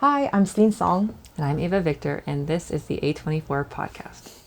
Hi, I'm Celine Song. And I'm Eva Victor, and this is the A24 Podcast.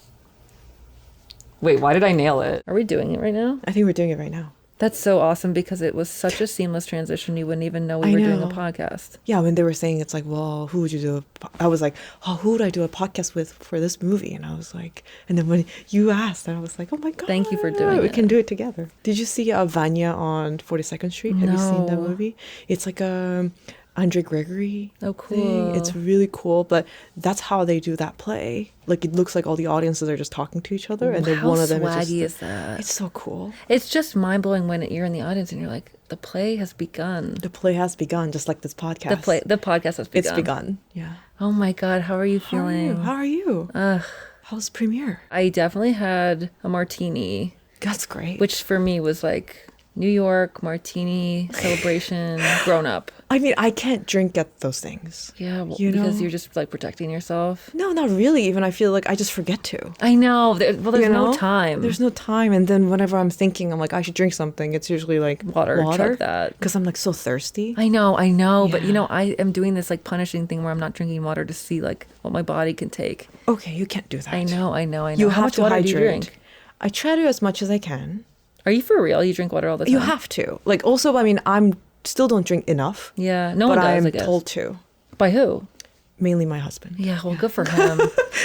Wait, why did I nail it? Are we doing it right now? I think we're doing it right now. That's so awesome because it was such a seamless transition. You wouldn't even know we were doing a podcast. Yeah, when they were saying it's like, well, who would you do? I was like, oh, who would I do a podcast with for this movie? And I was like, and then when you asked, I was like, oh my God. Thank you for doing it. We can do it together. Did you see Vanya on 42nd Street? Have you seen that movie? It's like a Andre Gregory thing. It's really cool, but that's how they do that play. Like, it looks like all the audiences are just talking to each other, and then one of them is just... How swaggy is that? It's so cool. It's just mind-blowing when you're in the audience and you're like, the play has begun. The play has begun, just like this podcast. The podcast has begun. It's begun, yeah. Oh my God, how are you feeling? How are you? Ugh. How's premiere? I definitely had a martini. That's great. Which for me was like... New York, Martini, celebration, grown up. I mean, I can't drink at those things. Yeah, well, because you're just like protecting yourself. No, not really. Even I feel like I just forget to. I know. There's no time. There's no time. And then whenever I'm thinking, I'm like, I should drink something. It's usually like water. Chug that. Because I'm like so thirsty. I know. Yeah. But I am doing this like punishing thing where I'm not drinking water to see like what my body can take. Okay, you can't do that. I know. You How have much to water hydrate. do you drink? I try to as much as I can. Are you for real? You drink water all the time? You have to. Like, also, I mean, I'm still don't drink enough. Yeah, no one does, I guess. But I'm told to. By who? Mainly my husband. Yeah, well, good for him.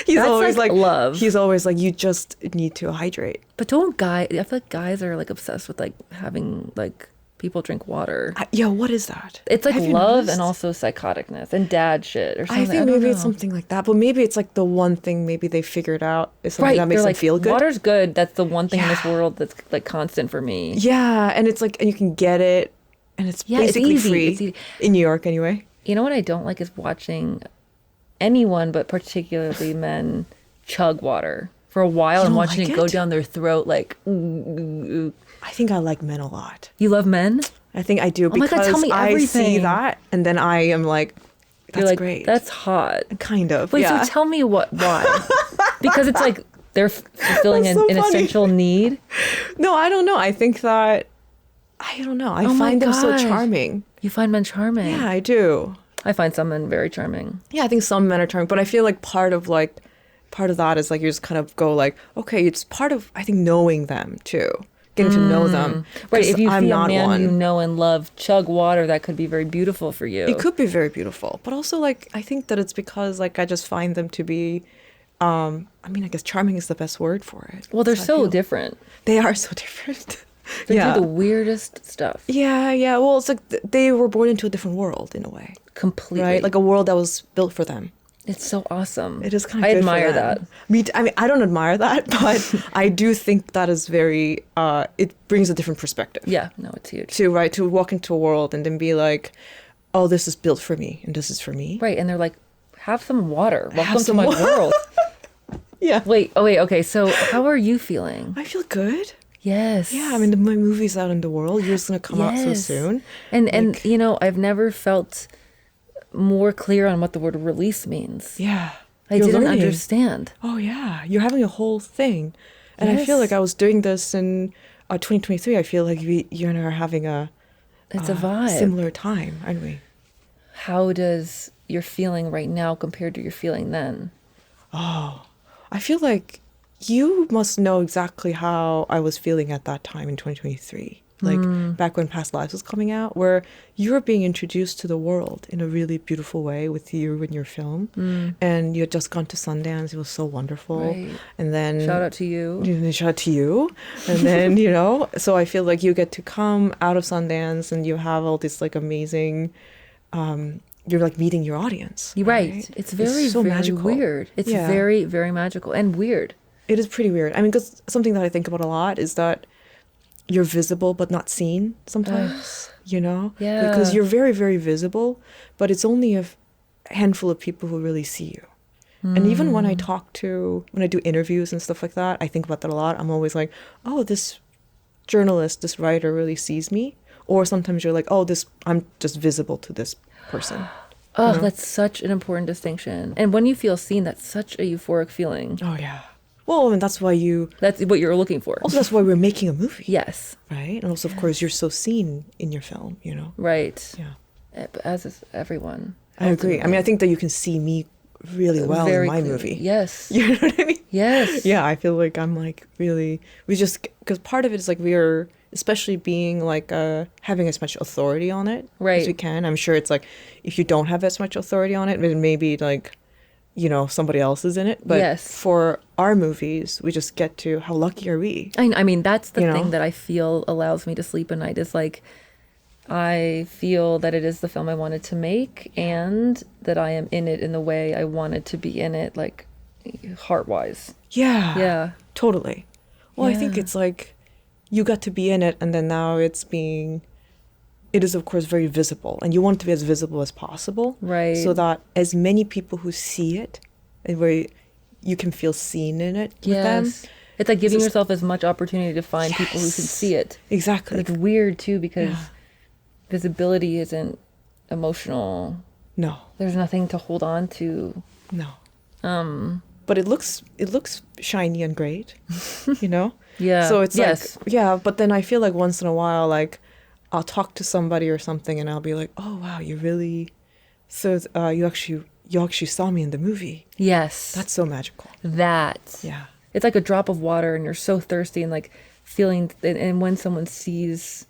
He's That's always like love. He's always like, you just need to hydrate. But I feel like guys are like obsessed with like having like people drink water. What is that? It's like love and also psychoticness and dad shit or something. I think maybe it's something like that, but maybe it's like the one thing maybe they figured out is something that makes them feel good. Water's good. That's the one thing in this world that's like constant for me. Yeah, and it's like, and you can get it, and it's basically free in New York anyway. You know what I don't like is watching anyone, but particularly men, chug water for a while and watching it go down their throat like. I think I like men a lot. You love men? I think I do because tell me I see that and then I am like, that's great. That's hot. Kind of. Wait, so tell me why? Because it's like they're fulfilling an essential need? No, I don't know. I think that, I don't know. I find them so charming. You find men charming? Yeah, I do. I find some men very charming. Yeah, I think some men are charming, but I feel like part of that is like you just kind of go like, okay, it's part of, I think, knowing them too. Getting to know them. Right, if you see a man you know and love chug water, that could be very beautiful for you. It could be very beautiful. But also, like, I think that it's because, like, I just find them to be, I guess charming is the best word for it. Well, they're so different. They are so different. They do the weirdest stuff. Yeah. Well, it's like they were born into a different world in a way. Completely. Right? Like a world that was built for them. It's so awesome. It is kind of I good admire for that. I don't admire that, but I do think that is very, it brings a different perspective. Yeah, no, it's huge. To walk into a world and then be like, oh, this is built for me and this is for me. Right, and they're like, have some water. Welcome to my world. Yeah. Wait, okay, so how are you feeling? I feel good. Yes. Yeah, I mean, my movie's out in the world. Yours is going to come out so soon. And I've never felt more clear on what the word release means. Yeah. I didn't understand. Oh, yeah. You're having a whole thing. And I feel like I was doing this in 2023. I feel like you and I are having a vibe. Similar time, aren't we? How does your feeling right now compare to your feeling then? Oh, I feel like you must know exactly how I was feeling at that time in 2023. Like back when Past Lives was coming out, where you were being introduced to the world in a really beautiful way with you and your film. And you had just gone to Sundance. It was so wonderful. Right. And then... Shout out to you. Shout out to you. And then, so I feel like you get to come out of Sundance and you have all this like amazing... you're like meeting your audience. Right. It's very, so very magical. weird. It's very, very magical and weird. It is pretty weird. I mean, because something that I think about a lot is that you're visible but not seen sometimes, Yeah. Because you're very, very visible, but it's only a handful of people who really see you. And even when I do interviews and stuff like that, I think about that a lot. I'm always like, oh, this journalist, this writer really sees me. Or sometimes you're like, oh, I'm just visible to this person. Oh, that's such an important distinction. And when you feel seen, that's such a euphoric feeling. Oh, yeah. Well, and that's what you're looking for. Also, that's why we're making a movie. Yes. Right? And also, of course, you're so seen in your film, Right. Yeah. As is everyone. I agree. I mean, I think that you can see me really well in my movie. Yes. You know what I mean? Yes. Yeah, I feel like I'm like really, because part of it is like we're, especially being like having as much authority on it as we can. I'm sure it's like if you don't have as much authority on it, then maybe like, you know, somebody else is in it. But for our movies, we just get to, how lucky are we? I mean, that's the thing that I feel allows me to sleep at night is like, I feel that it is the film I wanted to make and that I am in it in the way I wanted to be in it, like heart-wise. Yeah. Yeah. Totally. Well, I think it's like you got to be in it and then now it is of course very visible and you want it to be as visible as possible. Right. So that as many people who see it and where you can feel seen in it with them. It's like giving yourself as much opportunity to find people who can see it. Exactly. It's weird too because visibility isn't emotional. No. There's nothing to hold on to. No. But it looks shiny and great, you know? Yeah. So it's like, but then I feel like once in a while, like I'll talk to somebody or something and I'll be like, oh wow, you really, so you actually saw me in the movie. Yes. That's so magical. Yeah. It's like a drop of water and you're so thirsty and like feeling, and when someone sees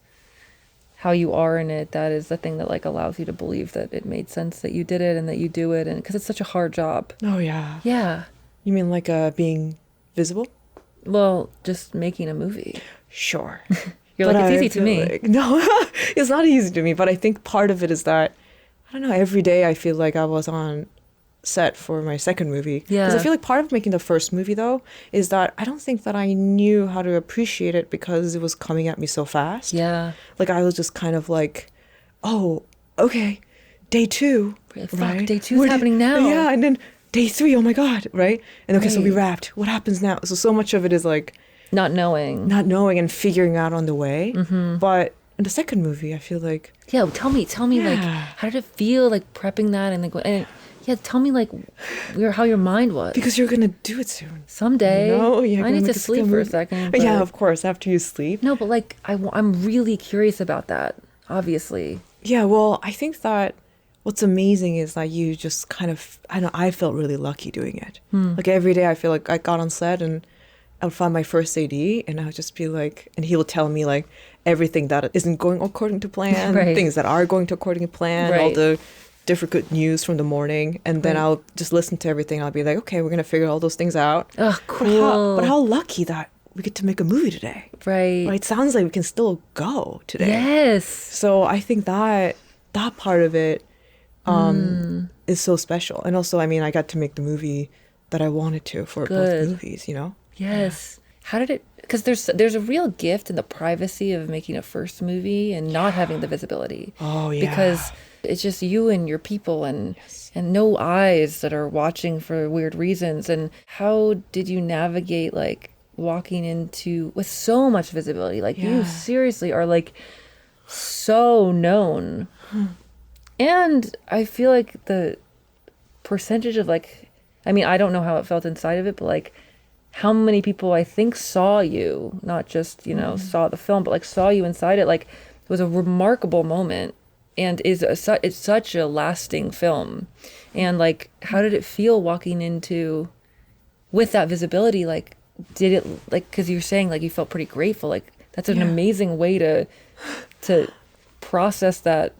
how you are in it, that is the thing that like allows you to believe that it made sense that you did it and that you do it, and because it's such a hard job. Oh yeah. Yeah. You mean like being visible? Well, just making a movie. Sure. You're like, it's easy to me. Like, no, it's not easy to me, but I think part of it is that, I don't know, every day I feel like I was on set for my second movie. Yeah. Because I feel like part of making the first movie, though, is that I don't think that I knew how to appreciate it because it was coming at me so fast. Yeah. Like, I was just kind of like, oh, okay, day 2. Fuck, right? Day 2's happening now. Yeah, and then day 3, oh my God, right? And okay, so we wrapped. What happens now? So much of it is like... Not knowing and figuring out on the way. Mm-hmm. But in the second movie, I feel like... Yeah, tell me like, how did it feel like prepping that and like... tell me like how your mind was. Because you're gonna do it soon. Someday. You know? I need to sleep for a second. But... Yeah, of course, after you sleep. No, but like, I'm really curious about that, obviously. Yeah, well, I think that what's amazing is that you just kind of... I felt really lucky doing it. Like every day I feel like I got on set and I would find my first AD and I would just be like... And he would tell me like everything that isn't going according to plan, things that are going according to plan, all the... different good news from the morning, and then I'll just listen to everything. I'll be like, okay, we're gonna figure all those things out. Oh, cool. But how lucky that we get to make a movie today. Right. It sounds like we can still go today. Yes. So I think that part of it is so special. And also, I mean, I got to make the movie that I wanted to for both movies, you know? Yes. Yeah. How did it... Because there's a real gift in the privacy of making a first movie and not having the visibility. Oh, yeah. Because... it's just you and your people and no eyes that are watching for weird reasons. And how did you navigate like walking into with so much visibility? Like you seriously are like so known. And I feel like the percentage of like, I mean, I don't know how it felt inside of it, but like how many people I think saw you, not just, you know, saw the film, but like saw you inside it. Like it was a remarkable moment. And it's such a lasting film. And like, how did it feel walking into with that visibility? Like, did it like, because you're saying like you felt pretty grateful. Like that's an amazing way to process that,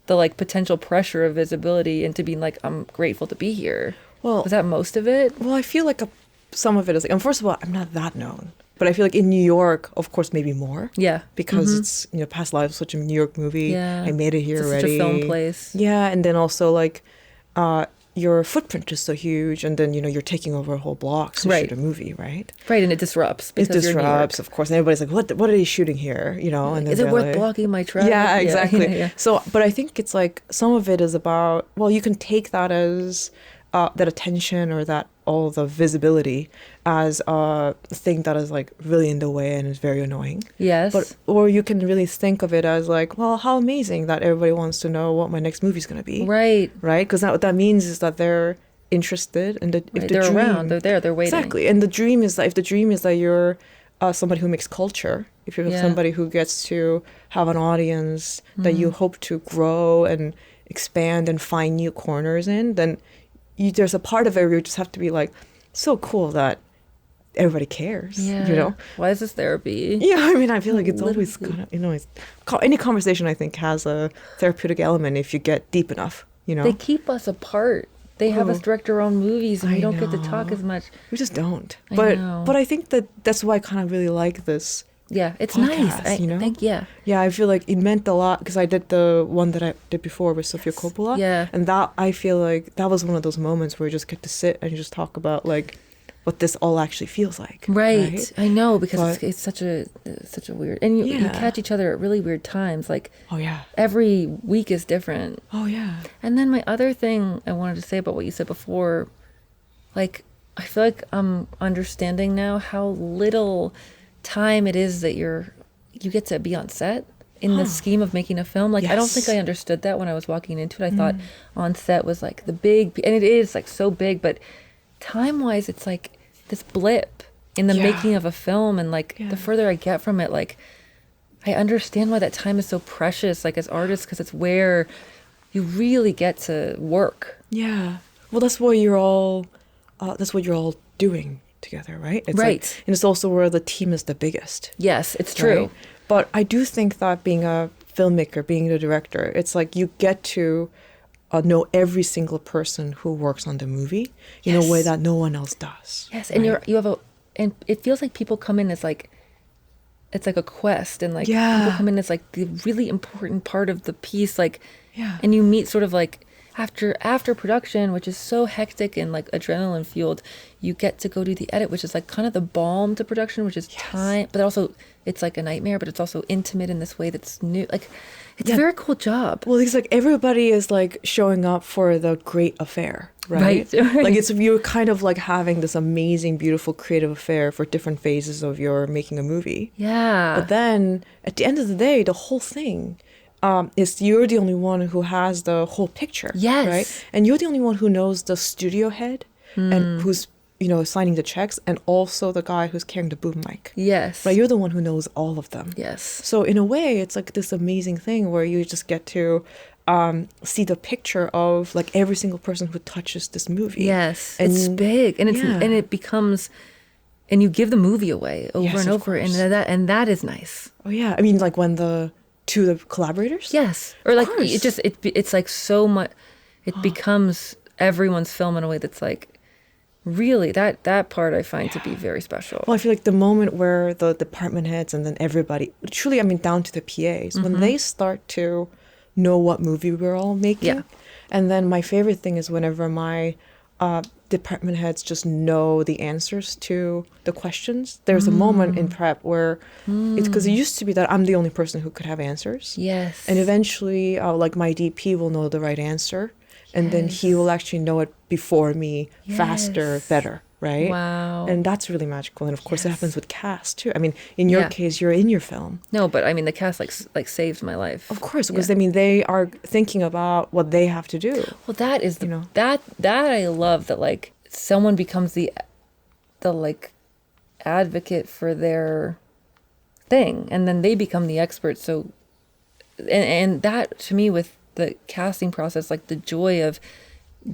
the like potential pressure of visibility into being like, I'm grateful to be here. Well, was that most of it? Well, I feel like some of it is like, and first of all, I'm not that known. But I feel like in New York, of course, maybe more. Yeah. Because it's, you know, Past Lives was such a New York movie. Yeah. I made it here already. Such a film place. Yeah. And then also, like, your footprint is so huge. And then, you know, you're taking over a whole block to shoot a movie, right? Right. And it disrupts. It disrupts, of course. And everybody's like, what are they shooting here? You know? And is it worth blocking my traffic? Yeah, exactly. Yeah. So, but I think it's like, some of it is about, well, you can take that as... that attention or that all the visibility as a thing that is like really in the way and is very annoying. Yes. Or you can really think of it as like, well, how amazing that everybody wants to know what my next movie's going to be. Right. Right. Because what that means is that they're interested and they're around, they're there, they're waiting. Exactly. And the dream is that if the dream is that you're somebody who makes culture, if you're somebody who gets to have an audience that you hope to grow and expand and find new corners in, then there's a part of it where you just have to be like, so cool that everybody cares, you know? Why is this therapy? Yeah, I mean, I feel like it's always kind of, you know, any conversation I think has a therapeutic element if you get deep enough, you know? They keep us apart. They have us direct our own movies, and we don't get to talk as much. We just don't. But I think that's why I kind of really like this. Yeah, it's podcast, nice. You know? Yeah, I feel like it meant a lot because I did the one that I did before with Sofia Coppola. Yeah. And that, I feel like that was one of those moments where you just get to sit and you just talk about like what this all actually feels like. Right. I know, because it's such a weird, and you catch each other at really weird times. Like, every week is different. Oh yeah. And then my other thing I wanted to say about what you said before, like, I feel like I'm understanding now how little time it is that you get to be on set in the scheme of making a film. Like, I don't think I understood that when I was walking into it. I thought on set was like the big, and it is like so big, but time-wise, it's like this blip in the making of a film. And like the further I get from it, like, I understand why that time is so precious, like, as artists, because it's where you really get to work. Yeah. Well, that's what you're all doing together, right? It's right. Like, and it's also where the team is the biggest. Yes, it's true. Right? But I do think that being a filmmaker, being the director, it's like you get to know every single person who works on the movie in a way that no one else does. Yes, and and it feels like people come in as like, it's like a quest, and like people come in as like the really important part of the piece, like, and you meet sort of like after production, which is so hectic and like adrenaline fueled, you get to go do the edit, which is like kind of the balm to production, which is time, but also it's like a nightmare, but it's also intimate in this way that's new. Like, it's a very cool job. Well, it's like everybody is like showing up for the great affair, right? Like, you're kind of like having this amazing, beautiful, creative affair for different phases of your making a movie. Yeah. But then at the end of the day, the whole thing is you're the only one who has the whole picture. Yes. Right? And you're the only one who knows the studio head and who's, you know, signing the checks, and also the guy who's carrying the boom mic. Yes. Right? You're the one who knows all of them. Yes. So in a way, it's like this amazing thing where you just get to see the picture of like every single person who touches this movie. Yes. And it's big, and it becomes, and you give the movie away over and over, and that is nice. Oh yeah. I mean, like when to the collaborators? Yes. Or like it's like so much, it becomes everyone's film in a way that's like, really, that part I find to be very special. Well, I feel like the moment where the department heads and then everybody, truly, I mean, down to the PAs, when they start to know what movie we're all making. Yeah. And then my favorite thing is whenever my department heads just know the answers to the questions. There's a moment in prep where it's because it used to be that I'm the only person who could have answers. Yes. And eventually, like my DP will know the right answer. And then he will actually know it before me, faster, better, right? Wow. And that's really magical. And of course, it happens with cast too. I mean, in your case, you're in your film. No, but I mean, the cast like saves my life. Of course, because I mean, they are thinking about what they have to do. Well, that is that I love, that like someone becomes the like advocate for their thing, and then they become the expert. So, and that to me with the casting process, like the joy of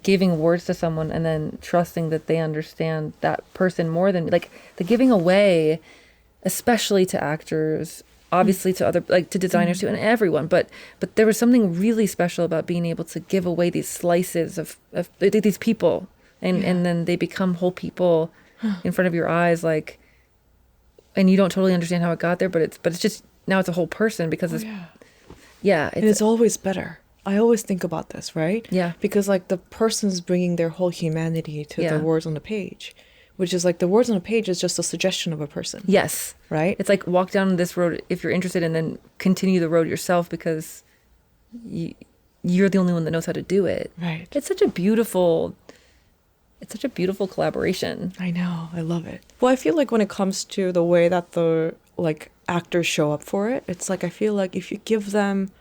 giving words to someone and then trusting that they understand that person more than, like, the giving away, especially to actors, obviously to other, like to designers too, and everyone, but there was something really special about being able to give away these slices of these people, and then they become whole people in front of your eyes, like, and you don't totally understand how it got there, but it's just, now it's a whole person, because and it's always better. I always think about this, right? Yeah. Because like the person's bringing their whole humanity to the words on the page, which is like the words on the page is just a suggestion of a person. Yes. Right? It's like walk down this road if you're interested, and then continue the road yourself, because you're the only one that knows how to do it. Right. It's such a beautiful collaboration. I know. I love it. Well, I feel like when it comes to the way that the like actors show up for it, it's like I feel like if you give them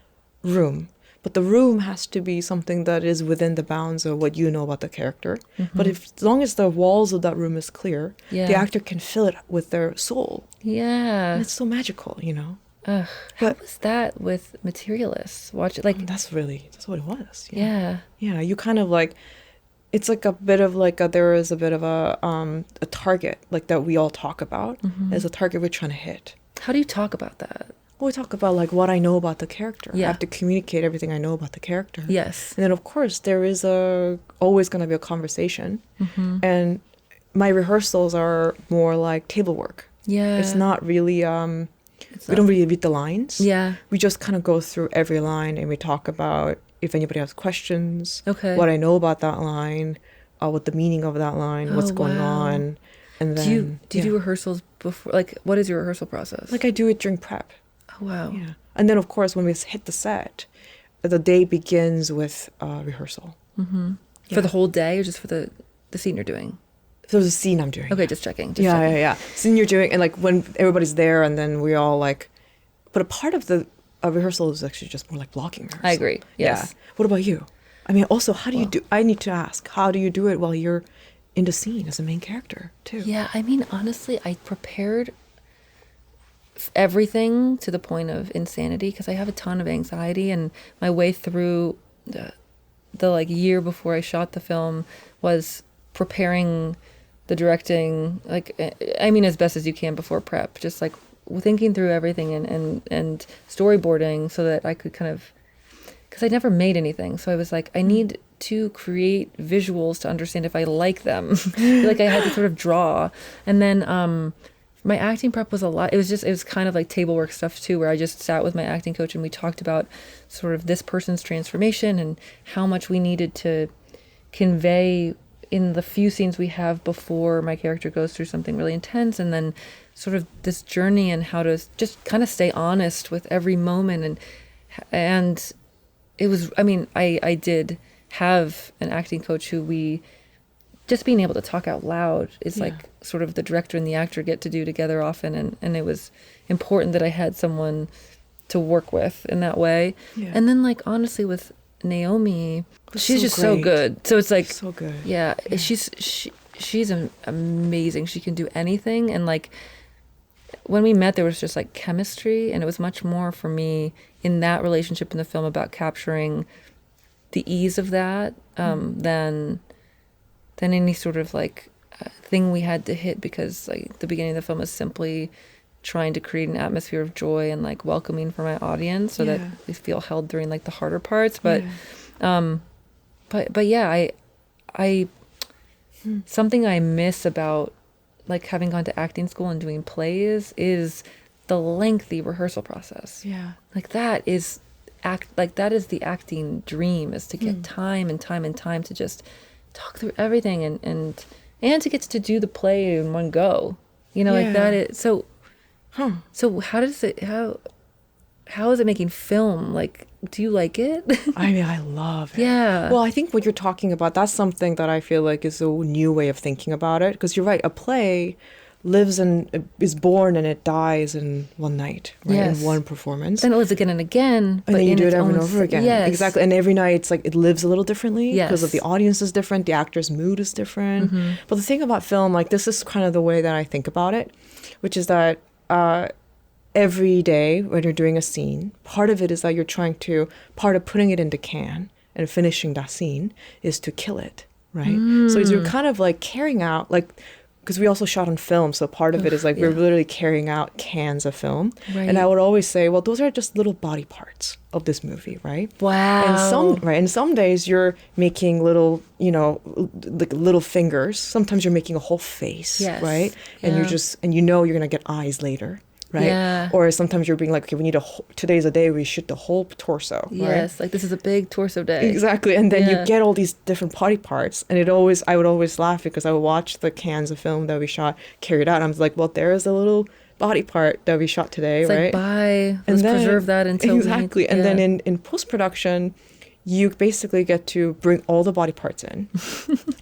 room, but the room has to be something that is within the bounds of what you know about the character. But as long as the walls of that room is clear, the actor can fill it with their soul. Yeah. And it's so magical, you know? How was that with Materialists? Watch it, like that's what it was. Yeah. Yeah, you kind of like, it's like a bit of like there is a bit of a target like that we all talk about. As a target we're trying to hit. How do you talk about that? Well, we talk about like what I know about the character. Yeah. I have to communicate everything I know about the character. Yes. And then of course there is always going to be a conversation. And my rehearsals are more like table work. Yeah. It's not really we don't really read the lines. Yeah. We just kind of go through every line and we talk about if anybody has questions, Okay. what I know about that line, what the meaning of that line, what's going on. And then do you do rehearsals before? Like, what is your rehearsal process? like I do it during prep. Oh, wow. Yeah. And then of course when we hit the set, the day begins with rehearsal. For the whole day, or just for the scene you're doing? So there's a scene I'm doing. Okay, just checking. Yeah. Scene you're doing, and like when everybody's there, and then we all like. But a part of the rehearsal is actually just more like blocking rehearsal. I agree. Yes. Yeah. What about you? I mean, also, how do you do? I need to ask, how do you do it while you're in the scene as a main character too? Yeah, I mean, honestly, I prepared everything to the point of insanity because I have a ton of anxiety, and my way through the like year before I shot the film was preparing the directing, like, I mean, as best as you can before prep, just like thinking through everything and storyboarding so that I could kind of, because I never made anything. So I was like, I need to create visuals to understand if I like them. Like I had to sort of draw. And then my acting prep was a lot. It was kind of like table work stuff too, where I just sat with my acting coach and we talked about sort of this person's transformation and how much we needed to convey in the few scenes we have before my character goes through something really intense, and then sort of this journey and how to just kind of stay honest with every moment. And it was, I mean, I did have an acting coach who we, just being able to talk out loud is like sort of the director and the actor get to do together often. And it was important that I had someone to work with in that way. Yeah. And then like, honestly, with Naomi, she's just so good. So it's like, so good. Yeah. She's amazing. She can do anything. And like, when we met, there was just like chemistry, and it was much more for me in that relationship in the film about capturing the ease of that than any sort of like thing we had to hit, because like the beginning of the film is simply trying to create an atmosphere of joy and like welcoming for my audience so that they feel held during like the harder parts. But yeah, I something I miss about like having gone to acting school and doing plays is the lengthy rehearsal process. Yeah. Like that is the acting dream, is to get time and time and time to just talk through everything and to get to do the play in one go. You know, like that is so how is it making film? Like, do you like it? I mean, I love it. Yeah. Well, I think what you're talking about, that's something that I feel like is a new way of thinking about it. Because you're right, a play lives and is born and it dies in one night, right? Yes. In one performance. Then it lives again and again. And then you do it over and over again. Yes. Exactly. And every night it's like it lives a little differently because of the audience is different, the actor's mood is different. Mm-hmm. But the thing about film, like this is kind of the way that I think about it, which is that every day when you're doing a scene, part of it is that part of putting it into can and finishing that scene is to kill it, right? So you're kind of like carrying out, like, because we also shot on film, so part of it is like we're literally carrying out cans of film. Right. And I would always say, well, those are just little body parts of this movie, right? Wow. And some days you're making little, like little fingers. Sometimes you're making a whole face, right? And you're gonna get eyes later. Right? Yeah. Or sometimes you're being like, okay, we need today's a day we shoot the whole torso. Yes, right? Like this is a big torso day. Exactly. And then you get all these different body parts. And I would always laugh because I would watch the cans of film that we shot carried out. And I was like, well, there is a little body part that we shot today, it's right? Like, let's preserve that until exactly. And then in post-production, you basically get to bring all the body parts in.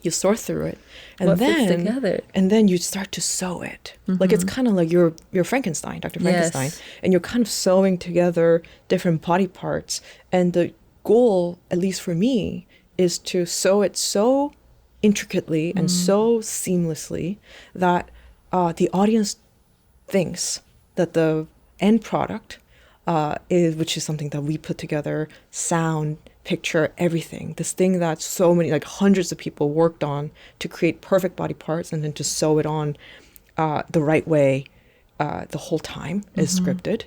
You sort through it. And fits together? And then you start to sew it. Mm-hmm. Like it's kind of like you're Frankenstein, Dr. Frankenstein. Yes. And you're kind of sewing together different body parts. And the goal, at least for me, is to sew it so intricately and so seamlessly that the audience thinks that the end product which is something that we put together, sound, picture, everything. This thing that so many, like hundreds of people worked on to create perfect body parts and then to sew it on the right way the whole time is scripted.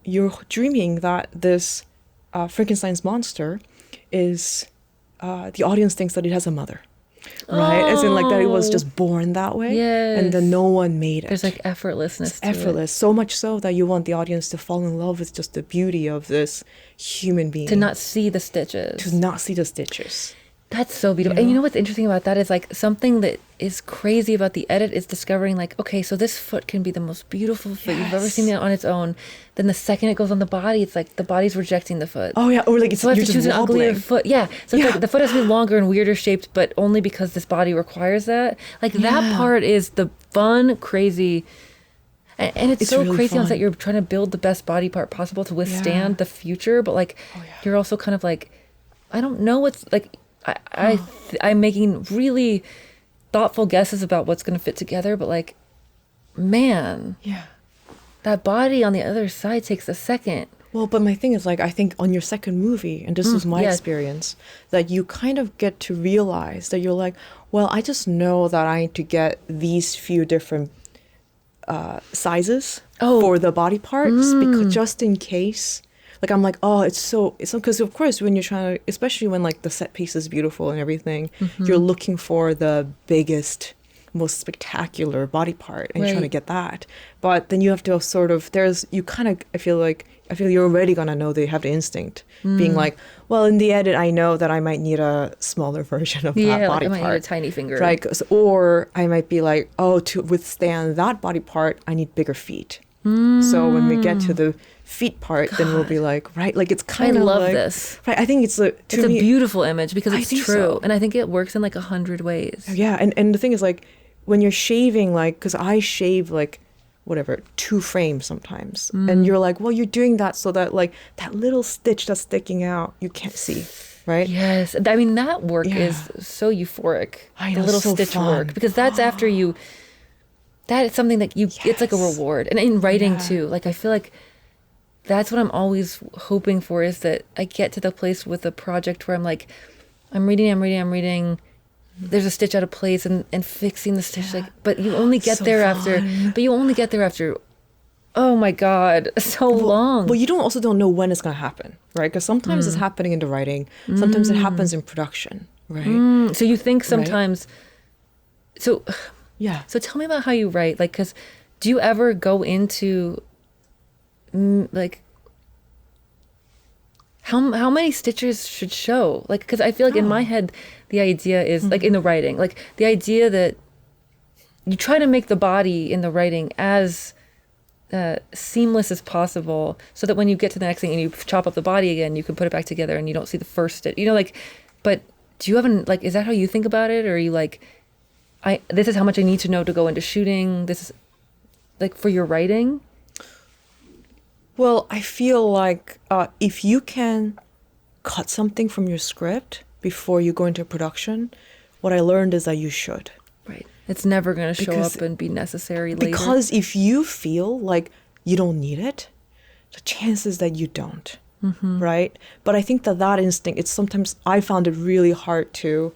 You're dreaming that this Frankenstein's monster is, the audience thinks that it has a mother. Right, as in like that it was just born that way, and then no one made it. There's like effortlessness. It's effortless, so much so that you want the audience to fall in love with just the beauty of this human being. To not see the stitches. That's so beautiful. And you know what's interesting about that is like something that is crazy about the edit is discovering like, okay, so this foot can be the most beautiful foot you've ever seen on its own. Then the second it goes on the body, it's like the body's rejecting the foot. Oh yeah, or like it's, so I have to choose an uglier foot. Yeah, so it's like the foot has to be longer and weirder shaped, but only because this body requires that. Like that part is the fun, crazy. And it's so really crazy on set. You're trying to build the best body part possible to withstand the future, but like you're also kind of like, I don't know what's like. I'm making really thoughtful guesses about what's going to fit together, but like, man, that body on the other side takes a second. Well, but my thing is like, I think on your second movie, and this was my experience, that you kind of get to realize that you're like, well, I just know that I need to get these few different sizes for the body parts, because just in case. Like, I'm like, oh, it's because of course when you're trying to, especially when like the set piece is beautiful and everything, you're looking for the biggest, most spectacular body part and you're trying to get that. But then you have to sort of, I feel you're already gonna know that you have the instinct being like, well, in the edit, I know that I might need a smaller version of that body part. I might need a tiny finger. Right, or I might be like, oh, to withstand that body part, I need bigger feet. So when we get to the feet part, then we'll be like, right, like it's kind of like, I love this. Right, I think it's a beautiful image because it's true, and I think it works in like 100 ways. Yeah, and the thing is like when you're shaving, like, because I shave like whatever 2 frames sometimes, and you're like, well, you're doing that so that like that little stitch that's sticking out you can't see. Right? Yes, I mean that work is so euphoric. I know, the little so stitch fun. work, because that's after you. That is something that it's like a reward. And in writing too, like I feel like that's what I'm always hoping for, is that I get to the place with a project where I'm like, I'm reading. There's a stitch out of place and fixing the stitch. Like, but you only get there after, oh my God, so long. Well, you don't know when it's going to happen, right? Because sometimes it's happening in the writing. Sometimes it happens in production, right? So you think sometimes, so... Yeah. So tell me about how you write. Like, because do you ever go into, like, how many stitches should show? Like, because I feel like in my head, the idea is, like, in the writing, like, the idea that you try to make the body in the writing as seamless as possible so that when you get to the next thing and you chop up the body again, you can put it back together and you don't see the first stitch. You know, like, but do you have like, is that how you think about it? Or are you like... this is how much I need to know to go into shooting. This is like for your writing. Well, I feel like if you can cut something from your script before you go into production, what I learned is that you should. Right. It's never going to show up and be necessary later. Because if you feel like you don't need it, the chances that you don't. Right. But I think that instinct, it's sometimes I found it really hard to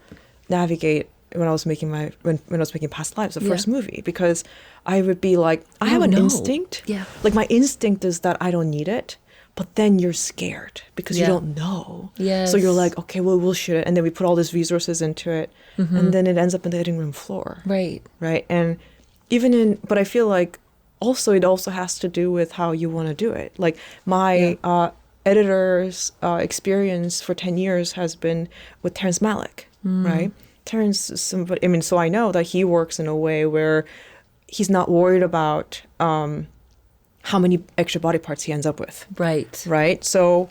navigate when I was making when I was making Past Lives, the first movie, because I would be like, I have an instinct. Yeah. Like my instinct is that I don't need it, but then you're scared because you don't know. Yes. So you're like, okay, well, we'll shoot it. And then we put all these resources into it. And then it ends up in the editing room floor. Right. Right. And but I feel like it also has to do with how you want to do it. Like my editor's experience for 10 years has been with Terrence Malick, right? Terrence is somebody, I mean, so I know that he works in a way where he's not worried about how many extra body parts he ends up with. Right. Right. So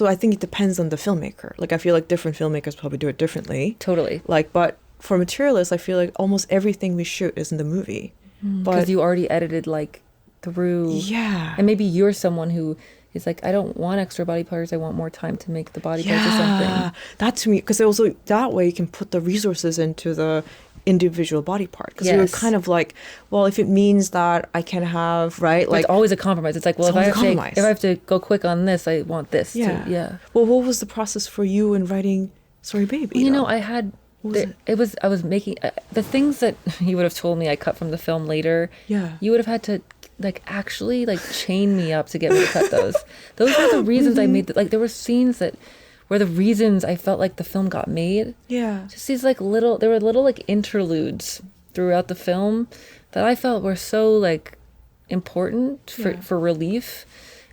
I think it depends on the filmmaker. Like I feel like different filmmakers probably do it differently. Totally. Like, but for Materialists, I feel like almost everything we shoot is in the movie. Because you already edited like through. Yeah. And maybe you're someone who is like, I don't want extra body parts. I want more time to make the body parts or something. That to me, because also that way you can put the resources into the individual body part, because you were kind of like, well, if it means that I can have, right, like it's always a compromise. It's like, well, if I have to go quick on this, I want this too. Yeah. Well, what was the process for you in writing Sorry Baby? You know, I had I was making the things that you would have told me I cut from the film later. Yeah, you would have had to like actually like chain me up to get me to cut those. Those were the reasons I made like there were scenes that were the reasons I felt like the film got made. Yeah. Just these like there were little like interludes throughout the film that I felt were so like important for relief.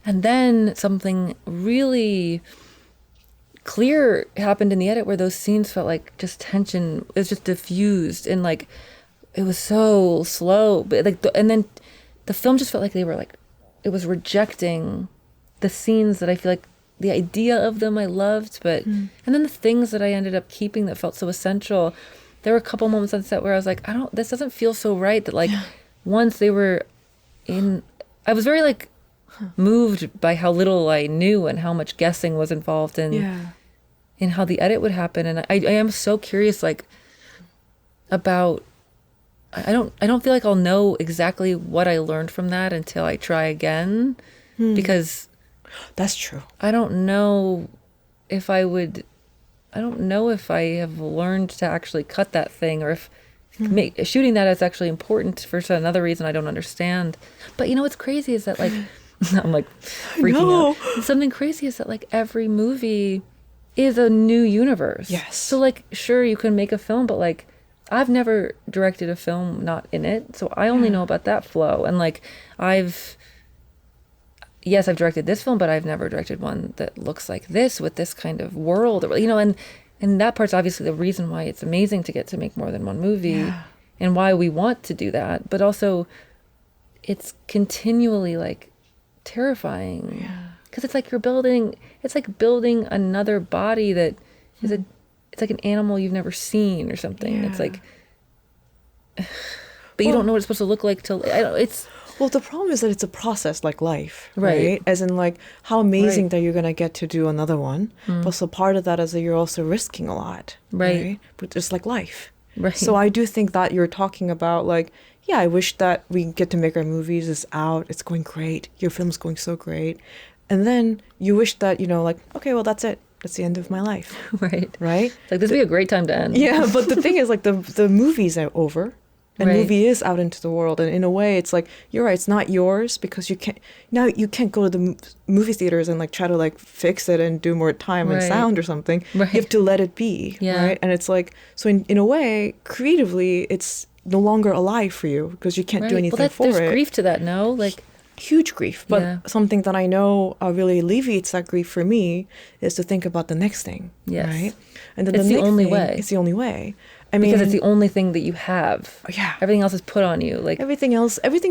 And then something really clear happened in the edit where those scenes felt like just tension. It was just diffused and like it was so slow. But like and then the film just felt like they were like it was rejecting the scenes that I feel like the idea of them I loved, but and then the things that I ended up keeping that felt so essential. There were a couple moments on set where I was like, this doesn't feel so right. That like once they were in, I was very like moved by how little I knew and how much guessing was involved in how the edit would happen. And I am so curious like about. I don't feel like I'll know exactly what I learned from that until I try again, because. That's true. I don't know if I have learned to actually cut that thing, or if shooting that is actually important for another reason I don't understand. But you know what's crazy is that like I'm like freaking out. Something crazy is that like every movie is a new universe. Yes. So like sure you can make a film, but like I've never directed a film not in it, so I only know about that flow. And like I've directed this film, but I've never directed one that looks like this with this kind of world, you know, and that part's obviously the reason why it's amazing to get to make more than one movie and why we want to do that. But also it's continually like terrifying because it's like building another body that is it's like an animal you've never seen or something. It's like, but you don't know what it's supposed to look like till Well, the problem is that it's a process like life, right? As in, like, how amazing that you're going to get to do another one. But so part of that is that you're also risking a lot, right? But it's like life. Right. So I do think that you're talking about, like, I wish that we get to make our movies. It's out. It's going great. Your film's going so great. And then you wish that, you know, like, okay, well, that's it. That's the end of my life. Right? Like, this would be a great time to end. Yeah, but the thing is, like, the movies are over. And movie is out into the world, and in a way, it's like you're right. It's not yours because you can't go to the movie theaters and like try to like fix it and do more time and sound or something. You have to let it be, right? And it's like so in a way, creatively, it's no longer alive for you because you can't do anything for it. There's grief to that, no? Like huge grief, but something that I know really alleviates that grief for me is to think about the next thing, right? And then it's the only way. It's the only way. I mean, because it's the only thing that you have. Yeah. Everything else is put on you. Like everything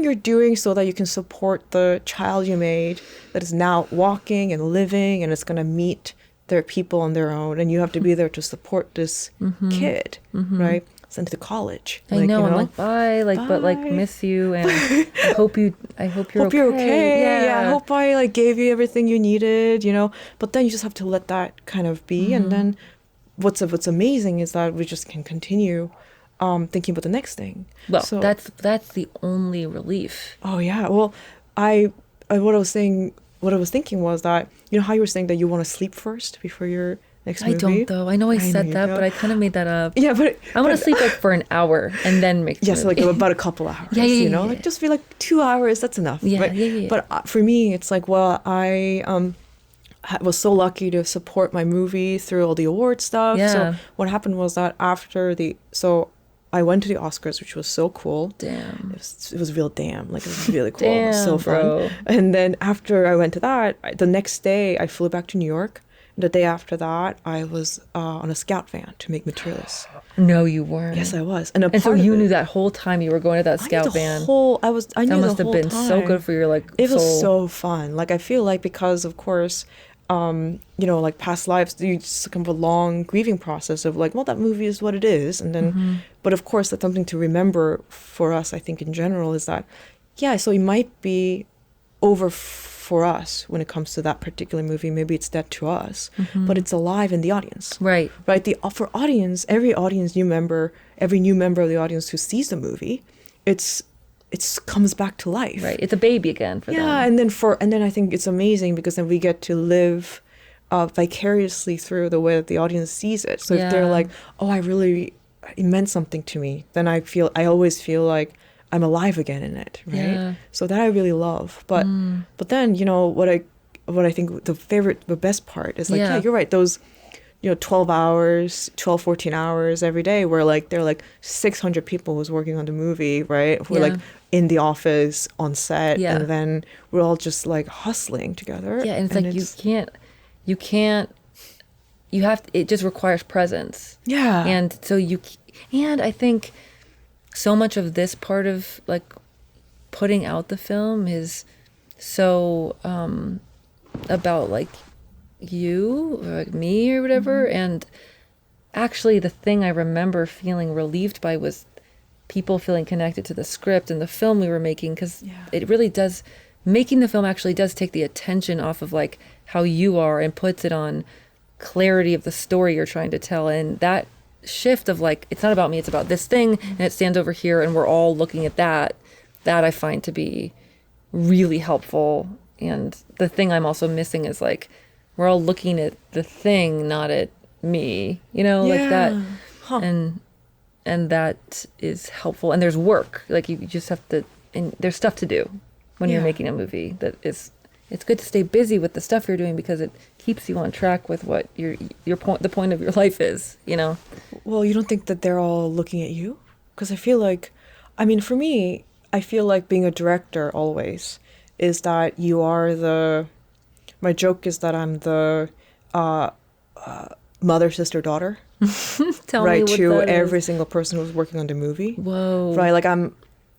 you're doing so that you can support the child you made that is now walking and living and it's going to meet their people on their own. And you have to be there to support this kid, right? Sent to college. I know. I'm like, bye. Like, but like, miss you. And I hope you're okay. Yeah. I hope I like gave you everything you needed, you know, but then you just have to let that kind of be. And then what's amazing is that we just can continue thinking about the next thing. Well, so, that's the only relief. Oh yeah. Well, what I was thinking was that, you know how you were saying that you want to sleep first before your next movie? I don't though. I know I said that, but I kind of made that up. Yeah, but I want to sleep like for an hour and then make the movie. Like about a couple hours. You know, like just be like 2 hours. That's enough. Yeah. But for me, it's like, well, I was so lucky to support my movie through all the award stuff. Yeah. So what happened was that I went to the Oscars, which was so cool. Damn. It was real damn. Like, it was really cool. Damn, it was so fun. bro. And then after I went to that, the next day I flew back to New York. The day after that, I was on a scout van to make Materialists. No, you weren't. Yes, I was. And so you knew that whole time you were going to that scout van. I knew the whole time. That must have been so good for your It was so fun. Like, I feel like because, of course, you know, like past lives, you just come a long grieving process of like, well, that movie is what it is. And then, but of course, that's something to remember for us, I think, in general, is that, so it might be over for us when it comes to that particular movie. Maybe it's dead to us, but it's alive in the audience. Right. For audience, every new member of the audience who sees the movie, it comes back to life. Right. It's a baby again for them. Yeah, and then I think it's amazing because then we get to live vicariously through the way that the audience sees it. So if they're like, oh, it meant something to me, then I always feel like I'm alive again in it, right? Yeah. So that I really love. But then, what I think the best part is like, yeah, you're right. Those, 12 hours, 12, 14 hours every day where like there are like 600 people who's working on the movie, right? Who are like in the office, on set, and then we're all just like hustling together. Yeah, and it's like you can't, it just requires presence. Yeah. And so and I think so much of this part of like putting out the film is so about like you or like me or whatever. And actually the thing I remember feeling relieved by was people feeling connected to the script and the film we were making, because it really does, making the film actually does take the attention off of like how you are and puts it on clarity of the story you're trying to tell. And that shift of like, it's not about me, it's about this thing, and it stands over here and we're all looking at that I find to be really helpful. And the thing I'm also missing is like, we're all looking at the thing, not at me, like that. And that is helpful. And there's work, like you just have to, and there's stuff to do when you're making a movie. It's good to stay busy with the stuff you're doing because it keeps you on track with what the point of your life is, Well, you don't think that they're all looking at you? Because I feel like, for me, I feel like being a director always is that you are my joke is that I'm the mother, sister, daughter. Tell me what to that every is. single person who's working on the movie. Whoa. Right, like I'm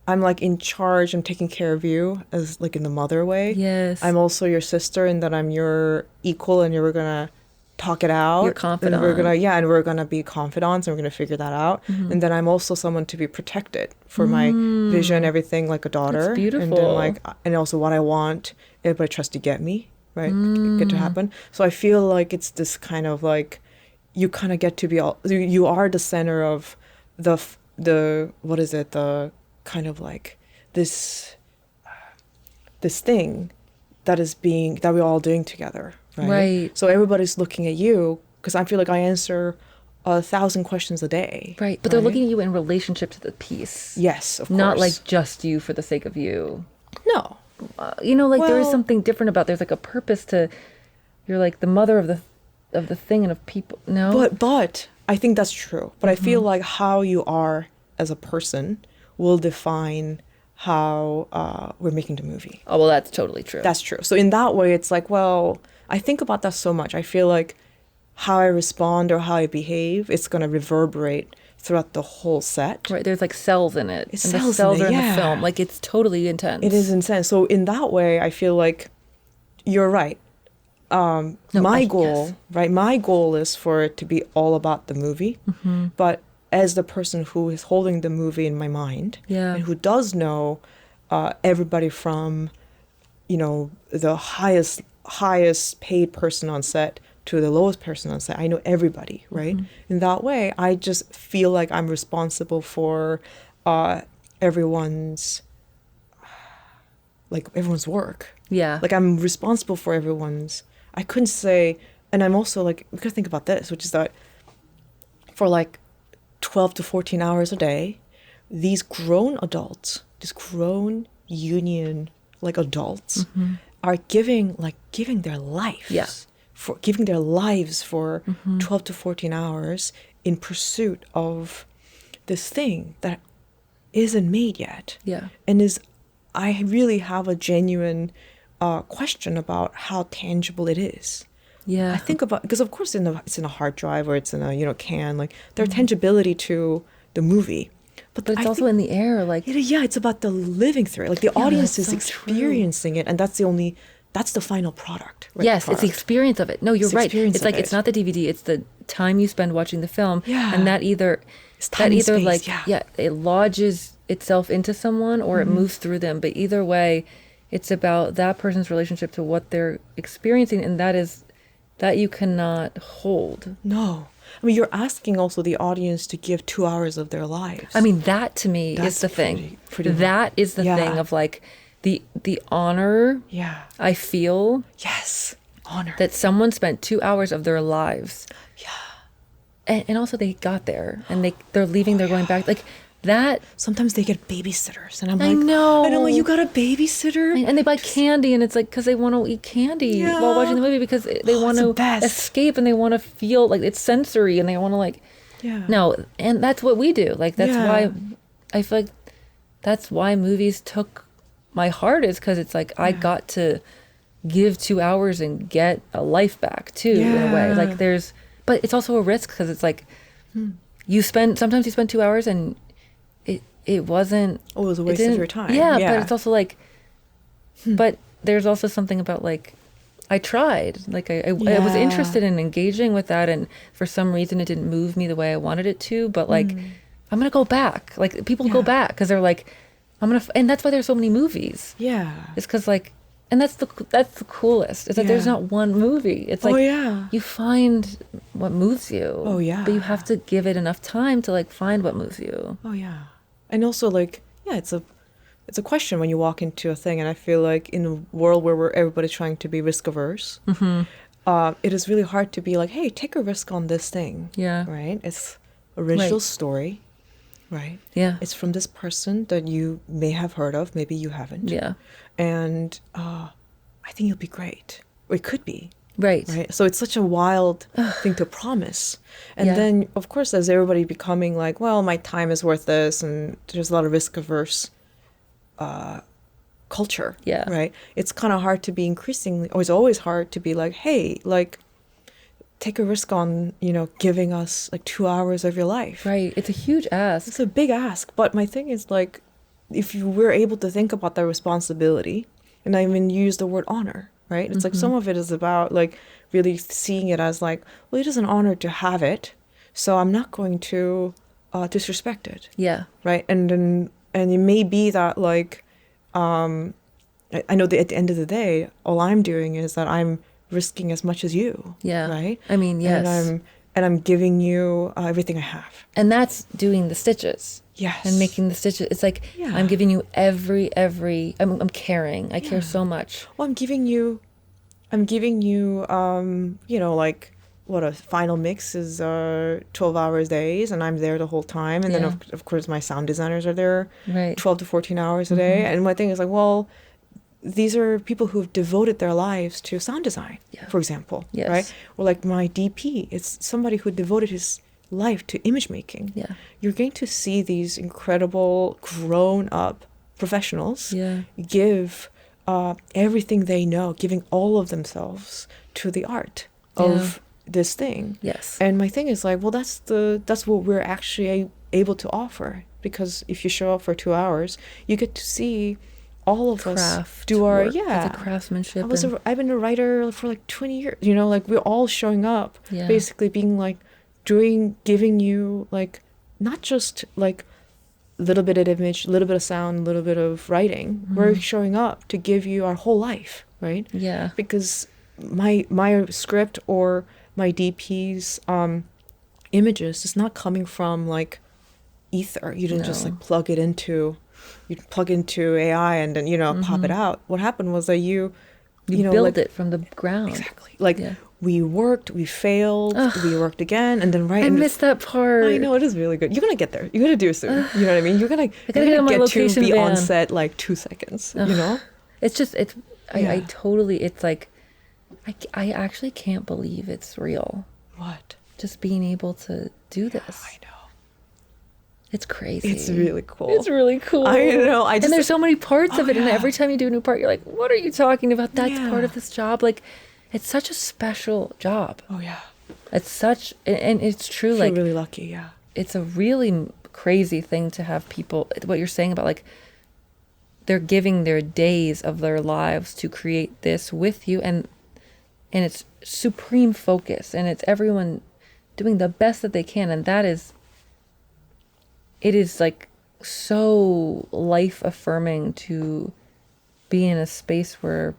like in charge. I'm taking care of you as like in the mother way. Yes. I'm also your sister, and that I'm your equal, and we're gonna talk it out. Your confidant. And we're gonna be confidants, and we're gonna figure that out. And then I'm also someone to be protected for my vision, everything, like a daughter. That's beautiful. And then and also what I want everybody tries to get me, right? Get to happen. So I feel like it's this kind of like, you kind of get to be you are the center of the what is it, the kind of like this thing that we're all doing together, right? So everybody's looking at you because I feel like I answer 1,000 questions a day, right? But they're looking at you in relationship to the piece. Yes, of course. Not like just you for the sake of you. No. There is something different about, there's like a purpose to, you're like the mother of the thing and of people. No, but I think that's true. But I feel like how you are as a person will define how we're making the movie. Oh, well, that's totally true. That's true. So in that way, it's like, well, I think about that so much. I feel like how I respond or how I behave, it's going to reverberate throughout the whole set. Right. There's like cells in it. It's and cells the cells in it, are in the film. Like, it's totally intense. It is intense. So in that way, I feel like you're right. My goal is for it to be all about the movie. But as the person who is holding the movie in my mind, and who does know everybody from, the highest paid person on set to the lowest person on set, I know everybody, right? In that way, I just feel like I'm responsible for everyone's work. Yeah. Like I'm responsible for everyone's. I couldn't say, and I'm also like, we could think about this, which is that for like 12 to 14 hours a day, these grown adults, these grown union like adults are giving their lives for 12 to 14 hours in pursuit of this thing that isn't made yet. Yeah. And I really have a genuine question about how tangible it is. Yeah. I think about, because of course it's in a hard drive or it's in a can, like there's tangibility to the movie. But it's also in the air, like it's about the living through it. Like the audience is experiencing it, and that's the final product. Right? Yes, it's the experience of it. No, you're right. It's like it's not the DVD; it's the time you spend watching the film. Yeah, and that either it lodges itself into someone or it moves through them. But either way, It's about that person's relationship to what they're experiencing, and that you cannot hold. No. I mean, you're asking also the audience to give 2 hours of their lives. I mean, that to me is the thing. That is the thing of like the honor I feel. Yes. Honor. That someone spent 2 hours of their lives. Yeah. And also they got there and they're leaving, they're going back. Like that. Sometimes they get babysitters, and I'm I like, know. And I'm like, you got a babysitter? And they buy candy, and it's like because they want to eat candy while watching the movie because they want to escape and they want to feel like it's sensory and they want to like. Yeah. No, and that's what we do. Like that's why I feel like that's why movies took my heart, is because it's like I got to give 2 hours and get a life back too in a way. Like but it's also a risk because it's like sometimes you spend 2 hours and it wasn't. Oh, it was a waste of your time. Yeah, but it's also like, but there's also something about like, I tried. Like I was interested in engaging with that, and for some reason it didn't move me the way I wanted it to. But like, I'm gonna go back. Like people go back because they're like, and that's why there's so many movies. Yeah, it's because like, and that's the coolest. Is that there's not one movie. It's like you find what moves you. Oh yeah, but you have to give it enough time to like find what moves you. Oh yeah. And also, like, it's a question when you walk into a thing, and I feel like in a world where everybody's trying to be risk averse, it is really hard to be like, hey, take a risk on this thing. Yeah. Right? It's original story, right? Yeah. It's from this person that you may have heard of, maybe you haven't. Yeah. And I think it'll be great. Or it could be. Right. So it's such a wild thing to promise. And then, of course, as everybody becoming like, well, my time is worth this, and there's a lot of risk-averse culture. Yeah. Right? It's kind of hard to be increasingly, or it's always hard to be like, hey, like, take a risk on, giving us like 2 hours of your life. Right. It's a huge ask. It's a big ask. But my thing is like, if you were able to think about that responsibility, and I even use the word honor, right? It's like some of it is about like really seeing it as like, well, it is an honor to have it, so I'm not going to disrespect it. Yeah. Right. And it may be that like, I know that at the end of the day, all I'm doing is that I'm risking as much as you. Yeah. Right. I mean, yes. And I'm giving you everything I have. And that's doing the stitches. Yes. And making the stitches. It's like, I'm giving you every, I'm caring. I care so much. Well, I'm giving you, like what a final mix is 12 hours days, and I'm there the whole time. And then of course my sound designers are there 12 to 14 hours a day. And my thing is like, well, these are people who've devoted their lives to sound design, for example, right? Or like my DP, it's somebody who devoted his life to image making. Yeah. You're going to see these incredible grown-up professionals give everything they know, giving all of themselves to the art of this thing. Yes. And my thing is like, well, that's what we're actually able to offer, because if you show up for 2 hours, you get to see all of us do our it's a craftsmanship. I've been a writer for like 20 years. Like we're all showing up, basically being like giving you like not just like a little bit of image, a little bit of sound, a little bit of writing. We're showing up to give you our whole life, right? Yeah. Because my script or my DP's images is not coming from like ether. You didn't just like plug into AI and then pop it out. What happened was that you build like, it from the ground. Exactly. Like we worked, we failed, we worked again, and then I missed that part. I know, it is really good. You're gonna get there. You're gonna do it soon. You know what I mean? You're gonna get to be on set like 2 seconds. It's just I totally. It's like I actually can't believe it's real. What? Just being able to do this. I know. It's crazy. It's really cool. It's really cool. I know. And there's so many parts of it, and every time you do a new part, you're like, "What are you talking about? That's part of this job." Like, it's such a special job. Oh yeah. It's such, and it's true. You're like, really lucky. Yeah. It's a really crazy thing to have people. What you're saying about like, they're giving their days of their lives to create this with you, and it's supreme focus, and it's everyone doing the best that they can, and that is. It is like so life affirming to be in a space where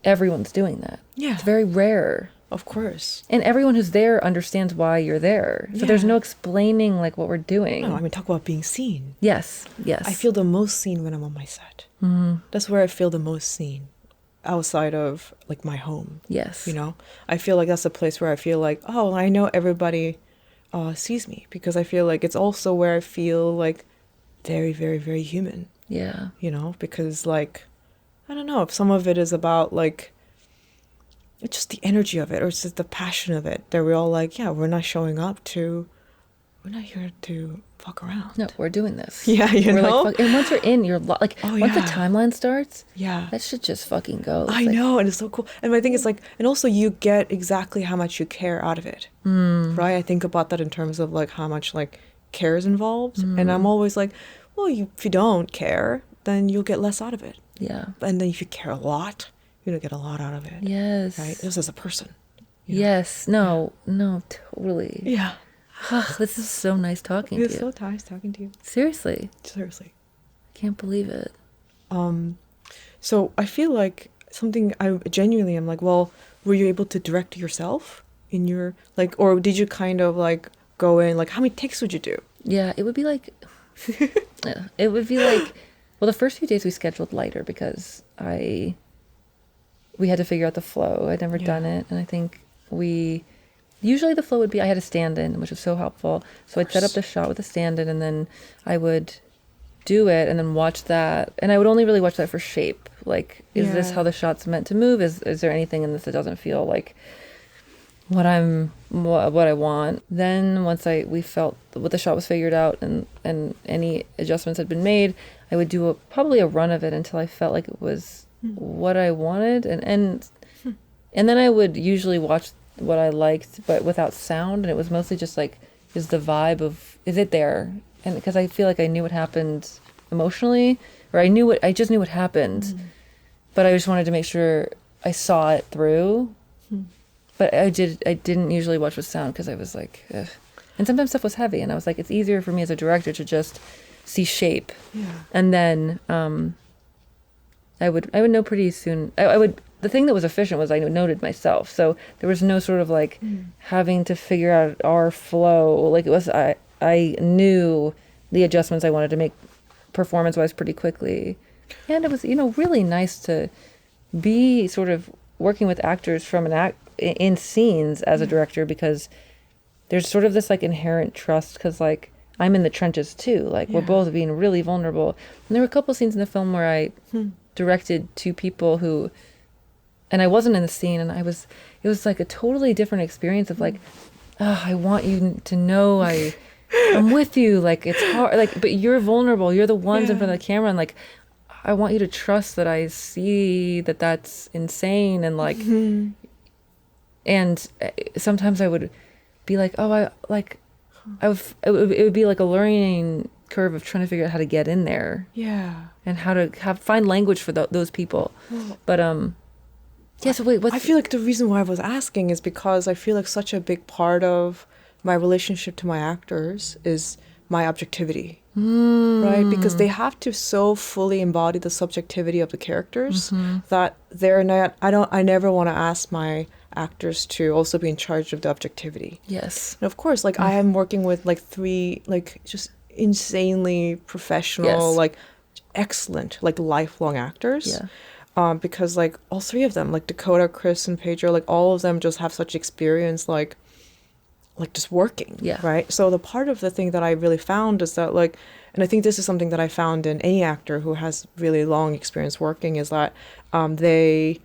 everyone's doing that. Yeah. It's very rare. Of course. And everyone who's there understands why you're there. So there's no explaining like what we're doing. No, I mean, talk about being seen. Yes. I feel the most seen when I'm on my set. Mm-hmm. That's where I feel the most seen, outside of like my home. Yes. You know, I feel like that's a place where I feel like, oh, I know everybody sees me, because I feel like it's also where I feel like very, very, very human. Yeah. You know, because like, I don't know if some of it is about like, it's just the energy of it, or it's just the passion of it. That we're all like, yeah, we're not here to fuck around. No, we're doing this. Yeah, we're know? Like, and once you're in, you're like, once the timeline starts, yeah, that shit just fucking goes. I know, and it's so cool. And I think it's like, and also you get exactly how much you care out of it, right? I think about that in terms of like how much like care is involved, and I'm always like, well, if you don't care, then you'll get less out of it. Yeah. And then if you care a lot, you're gonna get a lot out of it. Yes. Right? Just as a person. Yes. No, totally. Yeah. This is so nice talking to you. It's so nice talking to you. Seriously. I can't believe it. So I feel like something I genuinely am like, well, were you able to direct yourself in your, like, or did you kind of like go in, like, how many takes would you do? Yeah, it would be like, well, the first few days we scheduled lighter because we had to figure out the flow. I'd never done it. And I think usually the flow would be, I had a stand-in, which was so helpful. So I'd set up the shot with a stand-in, and then I would do it and then watch that. And I would only really watch that for shape. Like, is this how the shot's meant to move? Is there anything in this that doesn't feel like what I want? Then once we felt what the shot was figured out and any adjustments had been made, I would do probably a run of it until I felt like it was what I wanted, and then I would usually watch what I liked but without sound, and it was mostly just like, is the vibe of, is it there? And because I feel like I knew what happened emotionally, or I just knew what happened, but I just wanted to make sure I saw it through. But I didn't usually watch with sound because I was like, ugh. And sometimes stuff was heavy, and I was like, it's easier for me as a director to just see shape, and then I would know pretty soon. The thing that was efficient was I noted myself, so there was no sort of like having to figure out our flow. Like, it was, I knew the adjustments I wanted to make performance-wise pretty quickly, and it was really nice to be sort of working with actors from in scenes as a director, because there's sort of this like inherent trust, because like I'm in the trenches too, like we're both being really vulnerable. And there were a couple scenes in the film where I directed two people who, and I wasn't in the scene, and it was like a totally different experience of like, oh, I want you to know I'm with you, like it's hard, like, but you're vulnerable, you're the ones in front of the camera, and like I want you to trust that I see that that's insane, and like and sometimes I would be like, oh, it would be like a learning curve of trying to figure out how to get in there, and how to find language for those people. But so wait, I feel like the reason why I was asking is because I feel like such a big part of my relationship to my actors is my objectivity, right? Because they have to so fully embody the subjectivity of the characters that they're not. I never want to ask my actors to also be in charge of the objectivity. Yes. And of course, like I am working with like three like just insanely professional, like excellent, like lifelong actors. Because like all three of them, like Dakota, Chris, and Pedro, like all of them just have such experience, like just working, right? So the part of the thing that I really found is that like, and I think this is something that I found in any actor who has really long experience working, is that they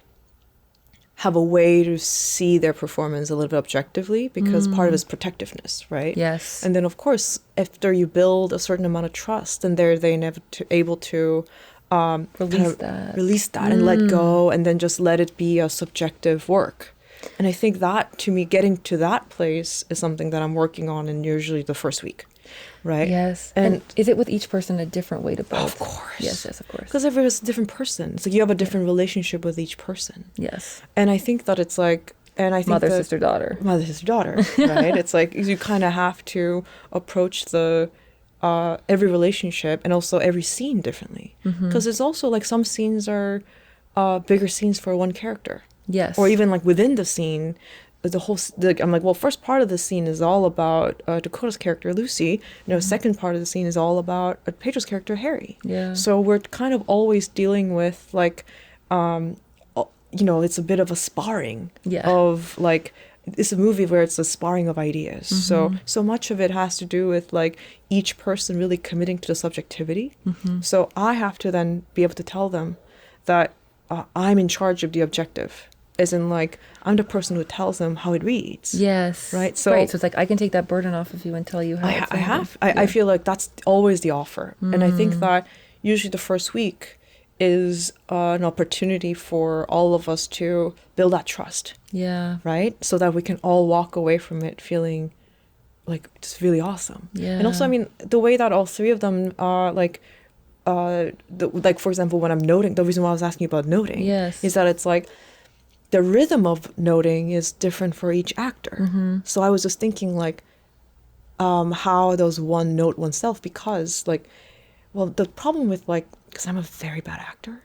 have a way to see their performance a little bit objectively, because part of it is protectiveness, right? Yes. And then of course, after you build a certain amount of trust, and they're never able to release that and let go, and then just let it be a subjective work. And I think that, to me, getting to that place is something that I'm working on in usually the first week, right? Yes. And is it with each person a different way to build? Of course. Yes, of course. Because everyone's a different person. It's like you have a different relationship with each person. Yes. And I think that it's like, and I think mother, sister, daughter, right? It's like you kind of have to approach the every relationship and also every scene differently. Because it's also like some scenes are bigger scenes for one character. Yes. Or even like within the scene, I'm like, well, first part of the scene is all about Dakota's character, Lucy. Second part of the scene is all about Pedro's character, Harry. Yeah. So we're kind of always dealing with like, it's a bit of a sparring of like, it's a movie where it's a sparring of ideas. So much of it has to do with like each person really committing to the subjectivity. So I have to then be able to tell them that I'm in charge of the objective, as in like I'm the person who tells them how it reads. Yes. Right. So it's like I can take that burden off of you and tell you how. I feel like that's always the offer, and I think that usually the first week is an opportunity for all of us to build that trust. Yeah. Right? So that we can all walk away from it feeling like it's really awesome. Yeah. And also, I mean, the way that all three of them are like, like for example, when I'm noting, the reason why I was asking you about noting is that it's like the rhythm of noting is different for each actor. So I was just thinking like how does one note oneself, because like, well, the problem with like, because I'm a very bad actor.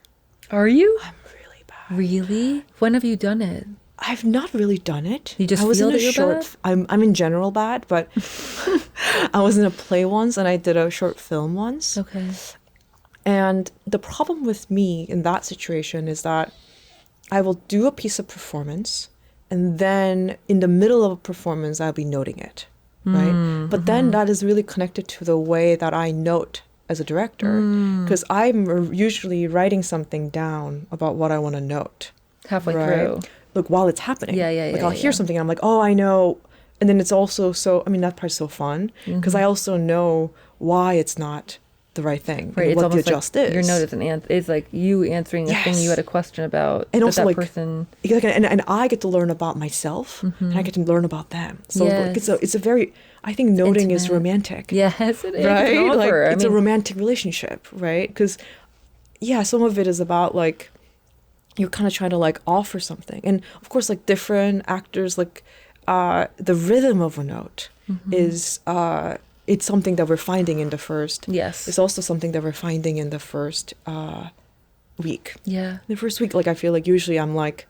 Are you? I'm really bad. Really? When have you done it? I've not really done it. You just feel that you're bad? I'm in general bad, but I was in a play once and I did a short film once. Okay. And the problem with me in that situation is that I will do a piece of performance and then in the middle of a performance, I'll be noting it, right? But then that is really connected to the way that I note as a director, because I'm usually writing something down about what I want to note. Halfway through. Like while it's happening. Like I'll hear something and I'm like, oh, I know. And then it's also that part's so fun because I also know why it's not the right thing. Right. It's what the almost adjust like is. your note is it's like you answering a thing you had a question about. And also like, person. And I get to learn about myself and I get to learn about them. So it's a very, I think noting is romantic. Yes, it is. Right? Like it's a romantic relationship, right? Because some of it is about like, you're kind of trying to like offer something. And of course, like different actors, like the rhythm of a note is, it's something that we're finding in the first. Yes. It's also something that we're finding in the first week. Yeah. The first week, like I feel like usually I'm like,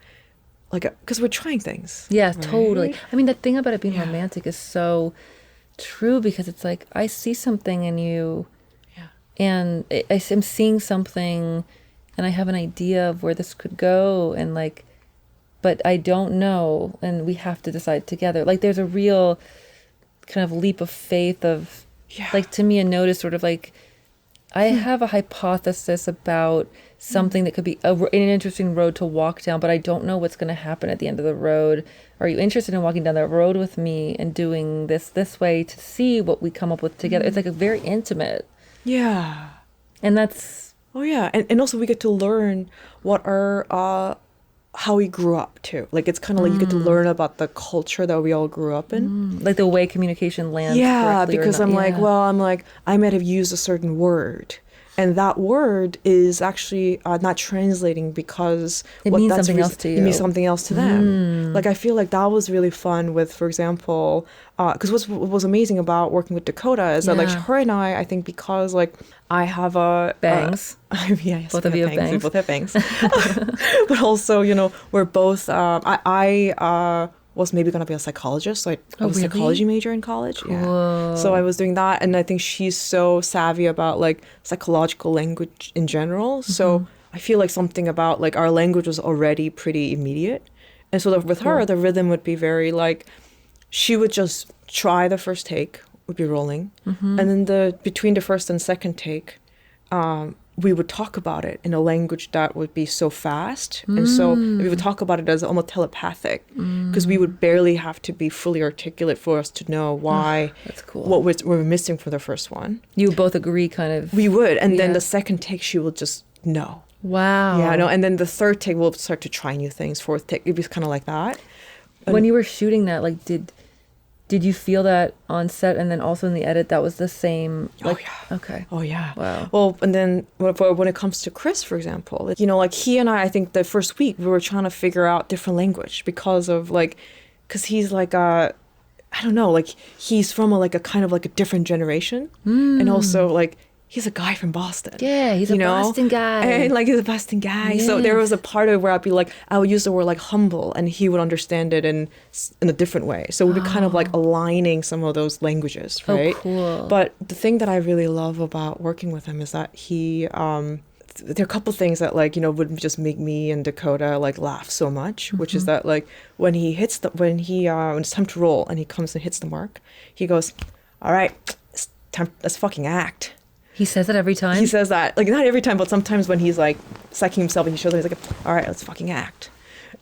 because we're trying things. Yeah, right? Totally. I mean, the thing about it being romantic is so true, because it's like I see something in you and I'm seeing something and I have an idea of where this could go, and like, but I don't know, and we have to decide together. Like there's a real kind of leap of faith of like, to me, a note is sort of like, I have a hypothesis about something that could be an interesting road to walk down, but I don't know what's going to happen at the end of the road. Are you interested in walking down that road with me and doing this way to see what we come up with together? It's like a very intimate. Yeah. And that's... Oh, yeah. And also we get to learn what our... how we grew up too. Like it's kind of like you get to learn about the culture that we all grew up in. Like the way communication lands. Yeah, because I'm like, I might have used a certain word. And that word is actually not translating because it means something else to you. It means something else to them. Like I feel like that was really fun with, for example, because what was amazing about working with Dakota is that like her and I think because like I have a bangs. Yes, both of you have bangs. We both have bangs. But also, we're both. I was maybe going to be a psychologist. So I was a psychology major in college. Cool. Yeah. So I was doing that. And I think she's so savvy about like psychological language in general. So I feel like something about like our language was already pretty immediate. And so with her, the rhythm would be very like, she would just try the first take, would be rolling. And then between the first and second take, we would talk about it in a language that would be so fast. And so we would talk about it as almost telepathic, because we would barely have to be fully articulate for us to know why, that's cool. What we're missing for the first one. You both agree kind of. We would. And then the second take, she will just know. Wow. Yeah, no. And then the third take, we'll start to try new things. Fourth take, it'd be kind of like that. When you were shooting that, like, did you feel that on set, and then also in the edit that was the same? Like, okay. Oh yeah. Wow. Well, and then when it comes to Chris, for example, like he and I think the first week we were trying to figure out different language because he's like I don't know, like he's from a kind of like a different generation, and also like he's a guy from Boston. Yeah, he's a Boston guy. And like he's a Boston guy. Yes. So there was a part of it where I'd be like, I would use the word like humble, and he would understand it in a different way. So we'd be kind of like aligning some of those languages, right? Oh, cool. But the thing that I really love about working with him is that he there are a couple things that like, you know, would just make me and Dakota like laugh so much, which is that like when it's time to roll and he comes and hits the mark, he goes, all right, it's time, let's fucking act. He says it every time? He says that, like not every time, but sometimes when he's like psyching himself and he shows up, he's like, all right, let's fucking act.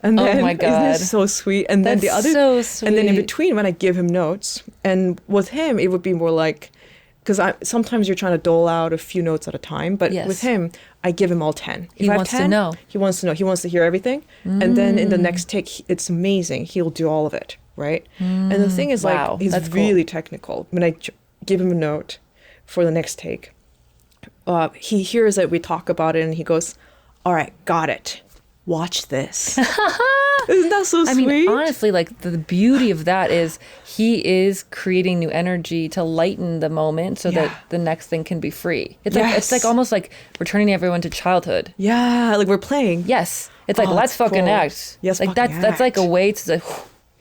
And then, oh my God. Isn't it so sweet? And then That's so sweet. And then in between when I give him notes, and with him, it would be more like, because sometimes you're trying to dole out a few notes at a time, but with him, I give him all 10. He wants to know. He wants to know. He wants to hear everything. And then in the next take, it's amazing. He'll do all of it, right? And the thing is, like, he's really technical. When I give him a note for the next take, he hears it, we talk about it, and he goes, all right, got it. Watch this. Isn't that so sweet? I mean, honestly, like the beauty of that is he is creating new energy to lighten the moment so that the next thing can be free. It's like almost like returning everyone to childhood. Yeah, like we're playing. Yes. It's like, let's fucking act. Yes, like that's like a way to like,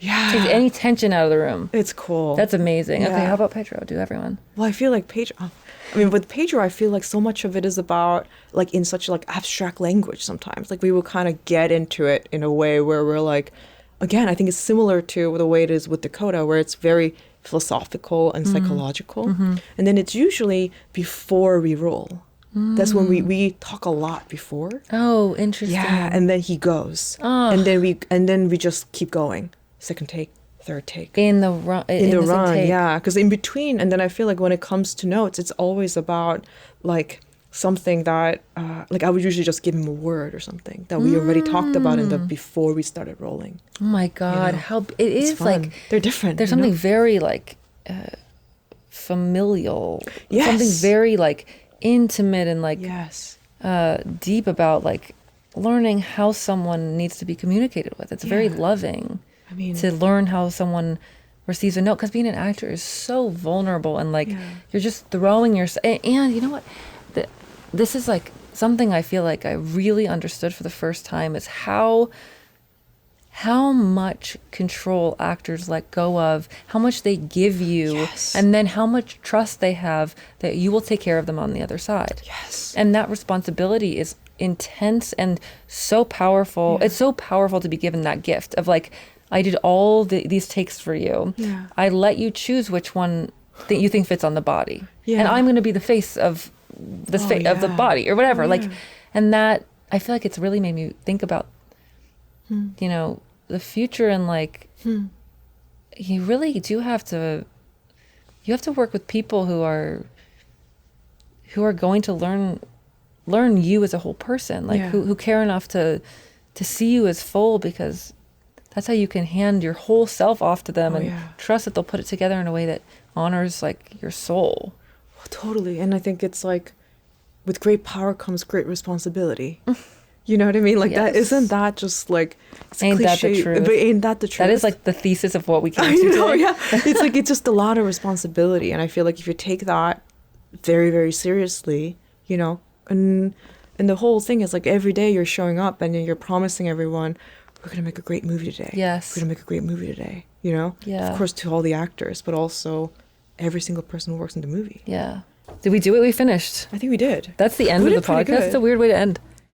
take any tension out of the room. It's cool. That's amazing. Okay, how about Pedro? Do everyone? Well, I feel like Pedro, I mean, with Pedro, I feel like so much of it is about like in such like abstract language sometimes. Like we will kind of get into it in a way where we're like, again, I think it's similar to the way it is with Dakota, where it's very philosophical and psychological. And then it's usually before we roll. That's when we talk a lot before. Oh, interesting. Yeah, and then he goes. And then we just keep going. Second take. Third take in the run yeah, because in between, and then I feel like when it comes to notes, it's always about like something that like I would usually just give him a word or something that we already talked about before we started rolling. Oh my God, how it is like they're different. There's something very like familial, something very like intimate and like deep about like learning how someone needs to be communicated with. It's very loving. I mean, to learn how someone receives a note, because being an actor is so vulnerable and like you're just throwing yourself. And you know what? This is like something I feel like I really understood for the first time is how much control actors let go of, how much they give you, and then how much trust they have that you will take care of them on the other side. Yes. And that responsibility is intense and so powerful. It's so powerful to be given that gift of like, I did all these takes for you. Yeah. I let you choose which one that you think fits on the body. Yeah. And I'm going to be the face of of the body or whatever. Like, and that, I feel like it's really made me think about, you know, the future and like, you really do have to, work with people who are going to learn you as a whole person, like who care enough to see you as full, because that's how you can hand your whole self off to them and trust that they'll put it together in a way that honors like your soul. Well, totally. And I think it's like with great power comes great responsibility. You know what I mean? Like that, isn't that just like, it's ain't cliche, that the truth? But ain't that the truth? That is like the thesis of what we came to today. Yeah. It's like, it's just a lot of responsibility. And I feel like if you take that very, very seriously, you know, and the whole thing is like every day you're showing up and you're promising everyone, we're going to make a great movie today. Yes. We're going to make a great movie today, you know? Yeah. Of course, to all the actors, but also every single person who works in the movie. Yeah. Did we do it? We finished. I think we did. That's the end of the podcast. It's a weird way to end.